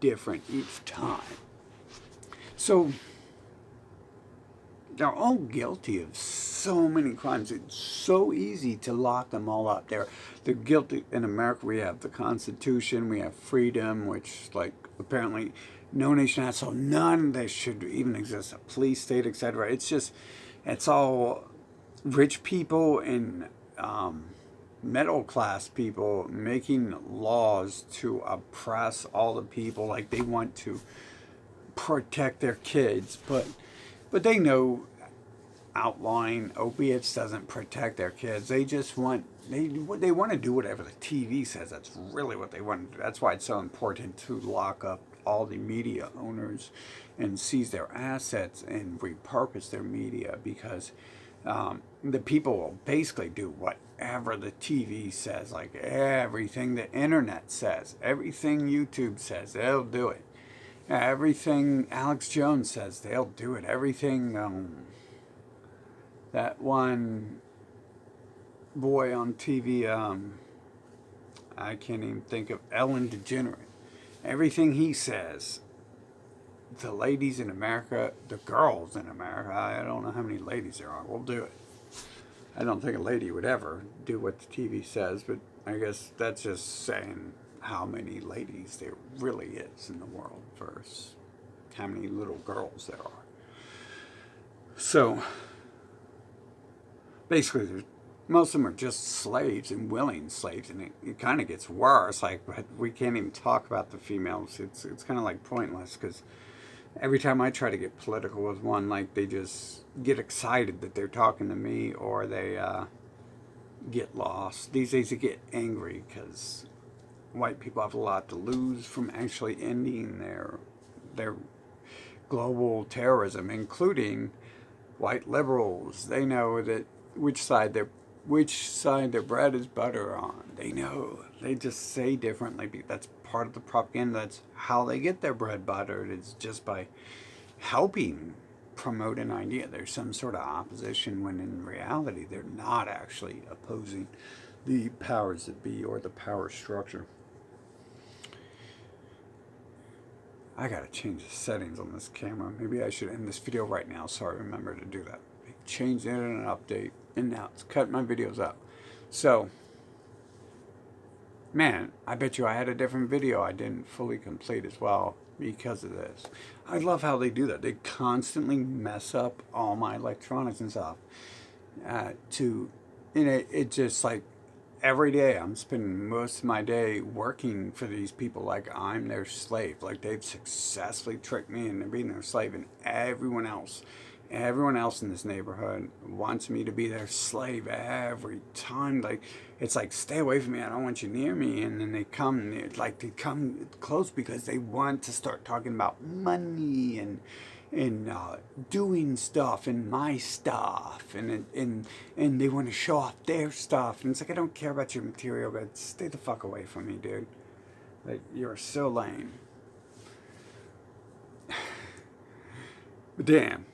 different each time. So they're all guilty of so many crimes. It's so easy to lock them all up. They're guilty. In America, we have the Constitution, we have freedom, which, like, apparently no nation has, so none of this should even exist. A police state, etc. It's all rich people and middle class people making laws to oppress all the people. Like, they want to protect their kids, but they know outlawing opiates doesn't protect their kids. They just want they want to do whatever the TV says. That's really what they want to do. That's why it's so important to lock up all the media owners and seize their assets and repurpose their media, because the people will basically do whatever the TV says. Like, everything the internet says, everything YouTube says, they'll do it. Everything Alex Jones says, they'll do it. Everything that one boy on TV, I can't even think of, Ellen DeGeneres. Everything he says, the ladies in America, the girls in America, I don't know how many ladies there are, will do it. I don't think a lady would ever do what the TV says, but I guess that's just saying how many ladies there really is in the world versus how many little girls there are. So basically, most of them are just slaves and willing slaves, and it kind of gets worse. Like, but we can't even talk about the females. It's kind of like pointless, because every time I try to get political with one, like, they just get excited that they're talking to me, or they get lost. These days they get angry because white people have a lot to lose from actually ending their global terrorism, including white liberals. They know that which side their bread is butter on. They know. They just say differently. That's part of the propaganda. That's how they get their bread buttered. It's just by helping promote an idea. There's some sort of opposition, when in reality they're not actually opposing the powers that be or the power structure. I gotta change the settings on this camera. Maybe I should end this video right now so I remember to do that. Change it in an update, and now it's cut my videos out. So, man, I bet you I had a different video I didn't fully complete as well because of this. I love how they do that. They constantly mess up all my electronics and stuff. It just, like, every day I'm spending most of my day working for these people like I'm their slave. Like, they've successfully tricked me into being their slave, and everyone else in this neighborhood wants me to be their slave every time. Like, it's like, stay away from me, I don't want you near me. And then they come close because they want to start talking about money and doing stuff and my stuff, and they want to show off their stuff. And it's like, I don't care about your material, but stay the fuck away from me, dude. Like, you're so lame. But damn,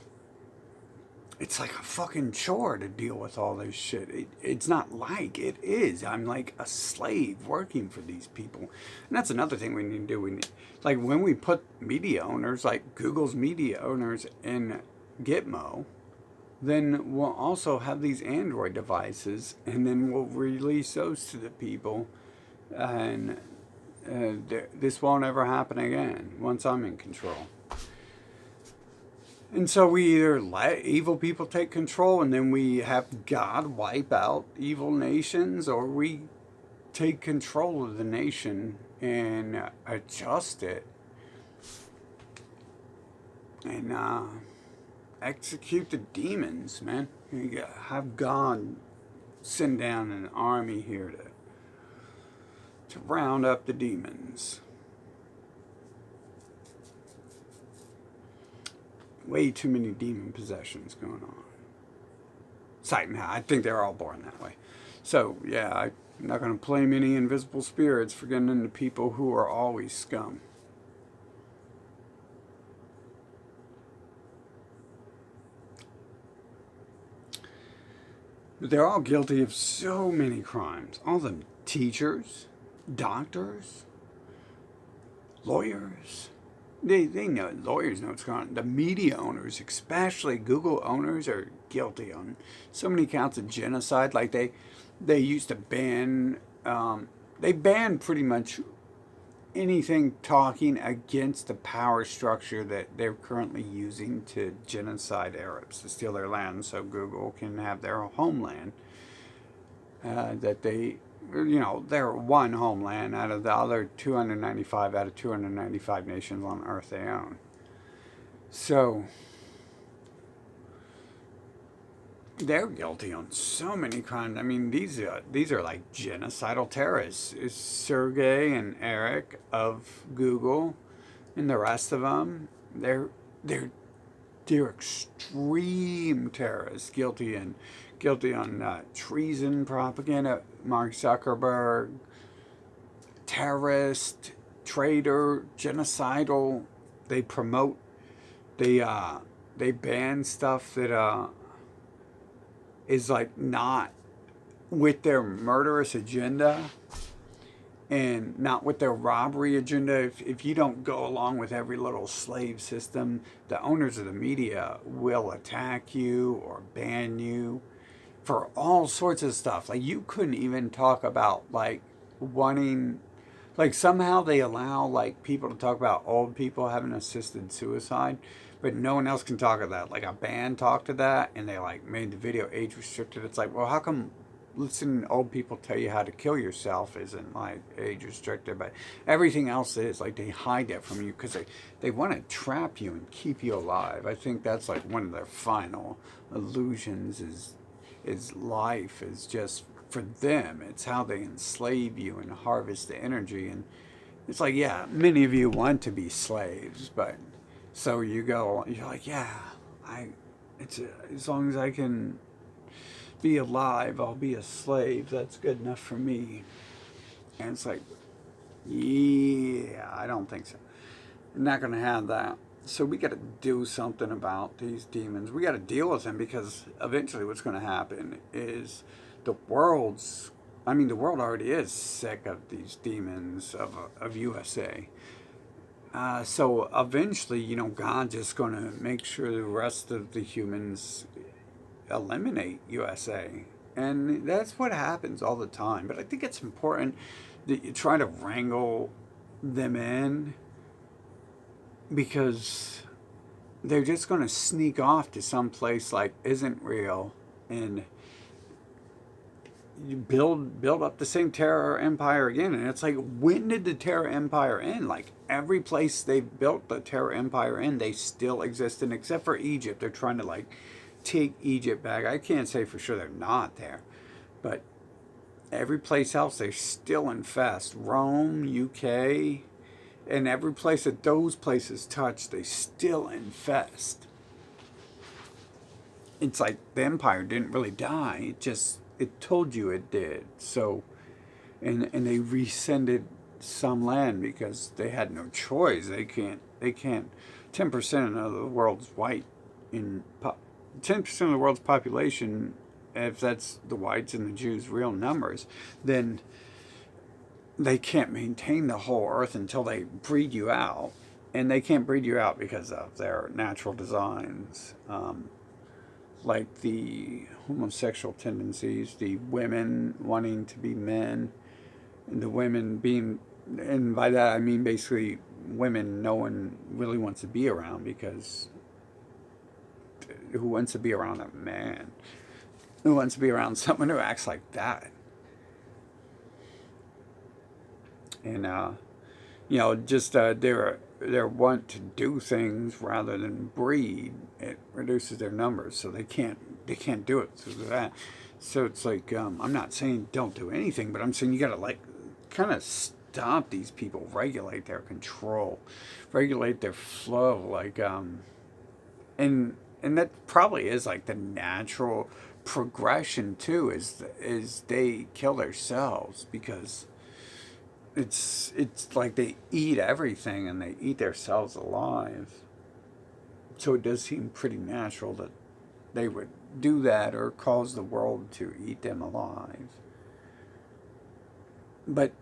it's like a fucking chore to deal with all this shit. It's not like it is. I'm like a slave working for these people. And that's another thing we need to do. Like, when we put media owners, like Google's media owners, in Gitmo, then we'll also have these Android devices, and then we'll release those to the people. And this won't ever happen again once I'm in control. And so we either let evil people take control and then we have God wipe out evil nations, or we take control of the nation and adjust it and execute the demons, man. You have God send down an army here to round up the demons. Way too many demon possessions going on. I think they're all born that way. So, yeah, I'm not going to blame any invisible spirits for getting into people who are always scum. But they're all guilty of so many crimes. All of them, teachers, doctors, lawyers, they know, lawyers know what's going on. The media owners, especially Google owners, are guilty on so many counts of genocide. Like they used to ban, they banned pretty much anything talking against the power structure that they're currently using to genocide Arabs, to steal their land so Google can have their homeland. That they, their one homeland out of the other 295 out of 295 nations on earth they own. So they're guilty on so many crimes. I mean, these are like genocidal terrorists. It's Sergey and Eric of Google, and the rest of them. They're extreme terrorists, guilty on treason, propaganda. Mark Zuckerberg, terrorist, traitor, genocidal. They promote. They ban stuff that is like not with their murderous agenda and not with their robbery agenda. If you don't go along with every little slave system, the owners of the media will attack you or ban you for all sorts of stuff. Like you couldn't even talk about like wanting, like somehow they allow like people to talk about old people having assisted suicide, but no one else can talk of that. Like a band talked to that, and they like made the video age restricted. It's like, well, how come listening to old people tell you how to kill yourself isn't like age restricted, but everything else is? Like they hide that from you because they want to trap you and keep you alive. I think that's like one of their final illusions is life is just for them. It's how they enslave you and harvest the energy. And it's like, yeah, many of you want to be slaves, but so you're like, yeah, as long as I can be alive, I'll be a slave. That's good enough for me. And it's like, yeah, I don't think so. I'm not going to have that. So we got to do something about these demons. We got to deal with them, because eventually what's going to happen is the world already is sick of these demons of USA. So eventually, God's just going to make sure the rest of the humans eliminate USA. And that's what happens all the time. But I think it's important that you try to wrangle them in, because they're just going to sneak off to some place like isn't real, and you build up the same terror empire again. And it's like, when did the terror empire end? Like every place they've built the terror empire in, they still exist in, except for Egypt. They're trying to like take Egypt back. I can't say for sure they're not there, but every place else they still infest. Rome, UK, and every place that those places touch, they still infest. It's like the empire didn't really die. It told you it did. So, and they rescinded some land because they had no choice. They can't. 10% of the world's white. 10% of the world's population, if that's the whites and the Jews' real numbers, then they can't maintain the whole earth until they breed you out. And they can't breed you out because of their natural designs. Like the homosexual tendencies, the women wanting to be men, and the women being, and by that I mean basically women no one really wants to be around, because who wants to be around a man? Who wants to be around someone who acts like that? And just their want to do things rather than breed, it reduces their numbers, so they can't do it through that. So it's like, I'm not saying don't do anything, but I'm saying you got to like kind of stop these people, regulate their control, regulate their flow, like and that probably is like the natural progression too, is they kill themselves, because it's like they eat everything and they eat themselves alive. So it does seem pretty natural that they would do that or cause the world to eat them alive. But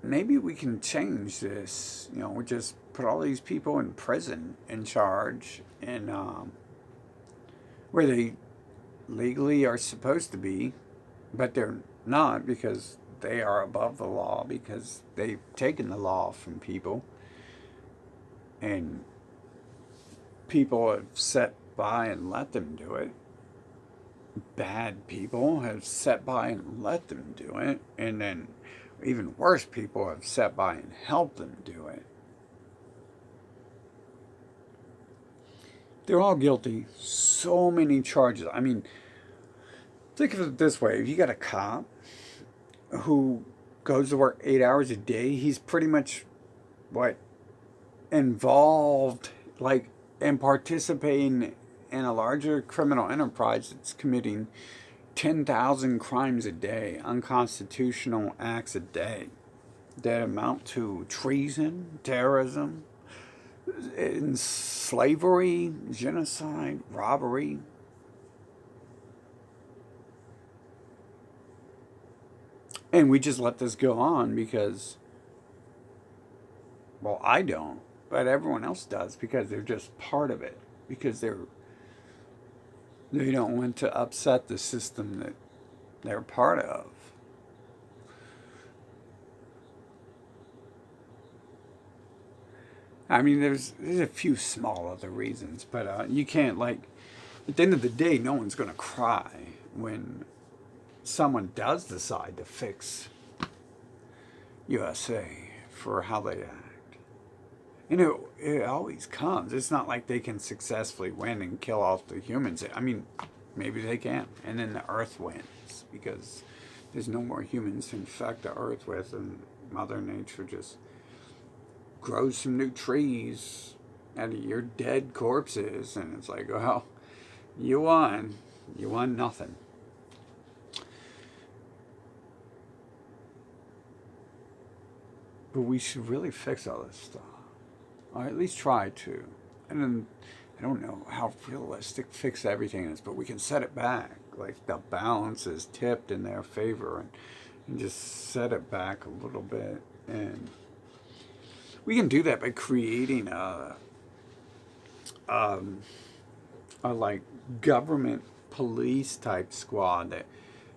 maybe we can change this. We just put all these people in prison in charge, and where they legally are supposed to be, but they're not because they are above the law because they've taken the law from people, and people have sat by and let them do it. Bad people have sat by and let them do it, and then even worse people have sat by and helped them do it. They're all guilty. So many charges. I mean, think of it this way. If you got a cop who goes to work 8 hours a day, he's pretty much what involved like in participating in a larger criminal enterprise that's committing 10,000 crimes a day, unconstitutional acts a day that amount to treason, terrorism, slavery, genocide, robbery. And we just let this go on because, well, I don't, but everyone else does because they're just part of it. Because they don't want to upset the system that they're part of. I mean, there's a few small other reasons, but you can't at the end of the day, no one's going to cry when someone does decide to fix USA for how they act. It always comes. It's not like they can successfully win and kill off the humans. I mean, maybe they can, and then the Earth wins because there's no more humans to infect the Earth with, and Mother Nature just grows some new trees out of your dead corpses, and it's like, well, you won. You won nothing. But we should really fix all this stuff. Or at least try to. And then, I don't know how realistic fix everything is, but we can set it back. Like the balance is tipped in their favor, and just set it back a little bit. And we can do that by creating a like government police type squad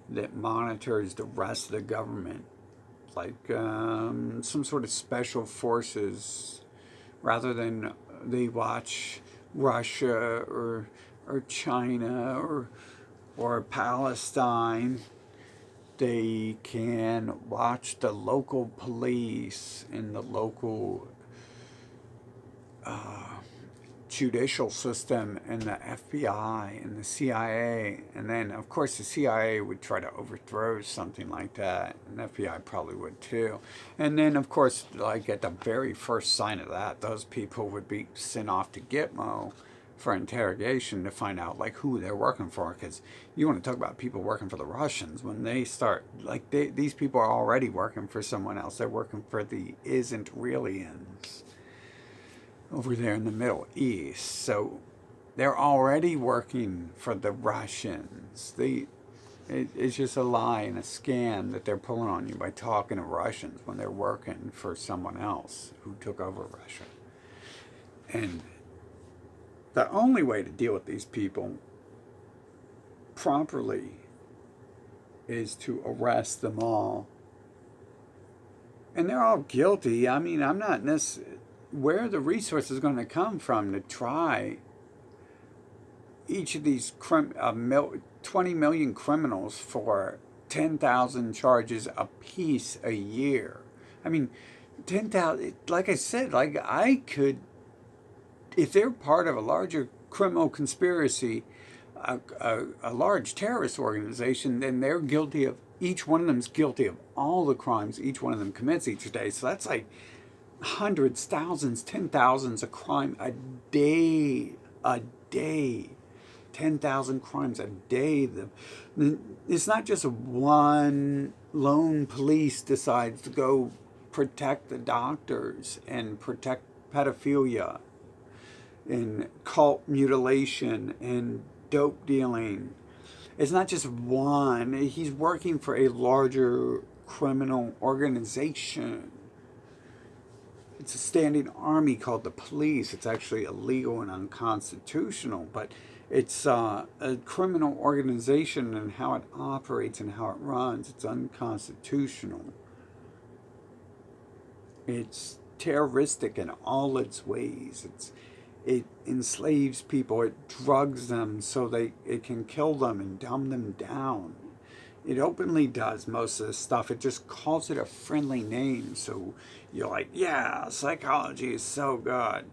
that monitors the rest of the government, like some sort of special forces, rather than they watch Russia or China or Palestine. They can watch the local police and the local judicial system and the FBI and the CIA. And then, of course, the CIA would try to overthrow something like that, and the FBI probably would too. And then, of course, like at the very first sign of that, those people would be sent off to Gitmo for interrogation to find out like who they're working for. Because you want to talk about people working for the Russians, when they start, like these people are already working for someone else. They're working for the isn't realians over there in the Middle East. So they're already working for the Russians. It's just a lie and a scam that they're pulling on you by talking to Russians when they're working for someone else who took over Russia. And the only way to deal with these people properly is to arrest them all. And they're all guilty. I mean, I'm not necessarily where are the resources going to come from to try each of these 20 million criminals for 10,000 charges apiece a year? I mean, 10,000, like I said, like I could, if they're part of a larger criminal conspiracy, a large terrorist organization, then they're guilty of, each one of them's guilty of all the crimes each one of them commits each day. So that's like hundreds, thousands, 10,000s of crime a day, 10,000 crimes a day. It's not just one lone police decides to go protect the doctors and protect pedophilia and cult mutilation and dope dealing. It's not just one. He's working for a larger criminal organization. It's a standing army called the police. It's actually illegal and unconstitutional, but it's a criminal organization, and how it operates and how it runs, it's unconstitutional. It's terroristic in all its ways. It enslaves people. It drugs them so it can kill them and dumb them down. It openly does most of this stuff. It just calls it a friendly name. So you're like, yeah, psychology is so good.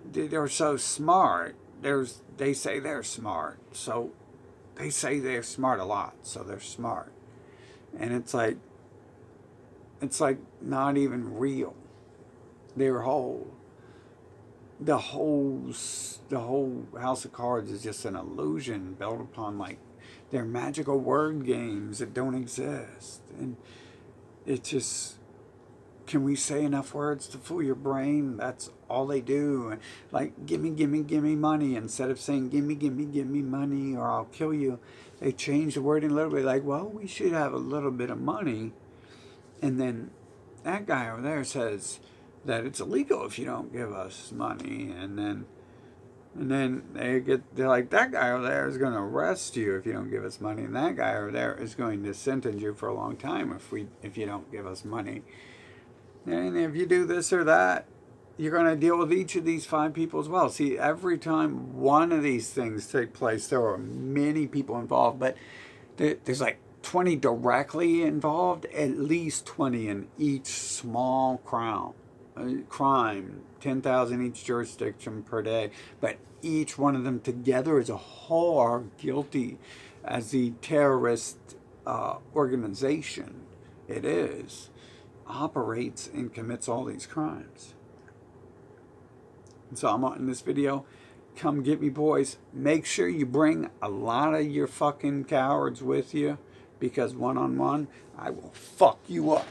They're so smart. They say they're smart. So they say they're smart a lot. So they're smart. And it's like not even real. Their whole the whole house of cards is just an illusion built upon like their magical word games that don't exist. And it just, can we say enough words to fool your brain? That's all they do. Like, gimme, gimme, gimme money. Instead of saying gimme, gimme, gimme money or I'll kill you, they change the wording a little bit. Like, well, we should have a little bit of money. And then that guy over there says that it's illegal if you don't give us money. And then they're like, that guy over there is going to arrest you if you don't give us money, and that guy over there is going to sentence you for a long time if you don't give us money. And if you do this or that, you're going to deal with each of these 5 people as well. See, every time one of these things take place, there are many people involved, but there's like 20 directly involved, at least 20 in each small crime, 10,000 each jurisdiction per day, but each one of them together as a whole are guilty as the terrorist organization it is, operates and commits all these crimes. And so I'm in this video, come get me, boys. Make sure you bring a lot of your fucking cowards with you, because one-on-one, I will fuck you up.